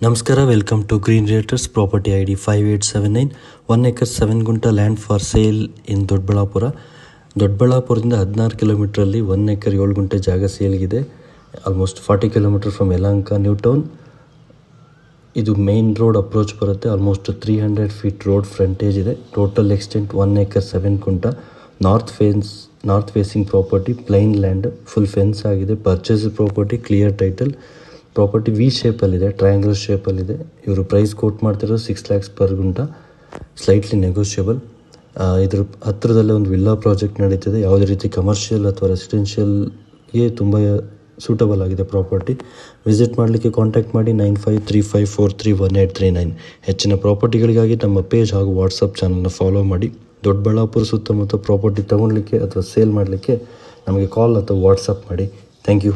ನಮಸ್ಕಾರ, welcome to Green Realtors. Property ID 5879. 1 acre 7 ಗುಂಟ land for sale in Doddaballapur. ದೊಡ್ಡಬಳ್ಳಾಪುರದಿಂದ 16 ಕಿಲೋಮೀಟ್ರಲ್ಲಿ 1 acre 7 ಗುಂಟೆ ಜಾಗ ಸೇಲ್ಗಿದೆ. Almost 40 kilometre from Yelahanka New Town. ಇದು ಮೇನ್ ರೋಡ್ ಅಪ್ರೋಚ್ ಬರುತ್ತೆ. ಆಲ್ಮೋಸ್ಟ್ 300 ಫೀಟ್ ರೋಡ್ ಫ್ರಂಟೇಜ್ ಇದೆ. ಟೋಟಲ್ ಎಕ್ಸ್ಟೆಂಟ್ 1 acre 7 ಗುಂಟ. North facing property, plain land, full fence ಆಗಿದೆ. Purchase property, clear title. Property V ಶೇಪಲ್ಲಿದೆ, ಟ್ರಯಾಂಗಲ್ ಶೇಪಲ್ಲಿದೆ. ಇವರು ಪ್ರೈಸ್ ಕೋಟ್ ಮಾಡ್ತಿರೋ 6 lakhs per ಗುಂಟ, slightly negotiable. ಇದ್ರ ಹತ್ತಿರದಲ್ಲೇ ಒಂದು ವಿಲ್ಲಾ ಪ್ರಾಜೆಕ್ಟ್ ನಡೀತಿದೆ. ಯಾವುದೇ ರೀತಿ ಕಮರ್ಷಿಯಲ್ ಅಥವಾ ರೆಸಿಡೆನ್ಷಿಯಲ್ಗೆ ತುಂಬ ಸೂಟಬಲ್ ಆಗಿದೆ ಪ್ರಾಪರ್ಟಿ. ವಿಸಿಟ್ ಮಾಡಲಿಕ್ಕೆ ಕಾಂಟ್ಯಾಕ್ಟ್ ಮಾಡಿ 9535431839. ಹೆಚ್ಚಿನ ಪ್ರಾಪರ್ಟಿಗಳಿಗಾಗಿ ನಮ್ಮ ಪೇಜ್ ಹಾಗೂ ವಾಟ್ಸಪ್ ಚಾನಲ್ನ ಫಾಲೋ ಮಾಡಿ. ದೊಡ್ಡಬಳ್ಳಾಪುರ ಸುತ್ತಮುತ್ತ ಪ್ರಾಪರ್ಟಿ ತೊಗೊಳ್ಲಿಕ್ಕೆ ಅಥವಾ ಸೇಲ್ ಮಾಡಲಿಕ್ಕೆ ನಮಗೆ ಕಾಲ್ ಅಥವಾ ವಾಟ್ಸಪ್ ಮಾಡಿ. Thank you.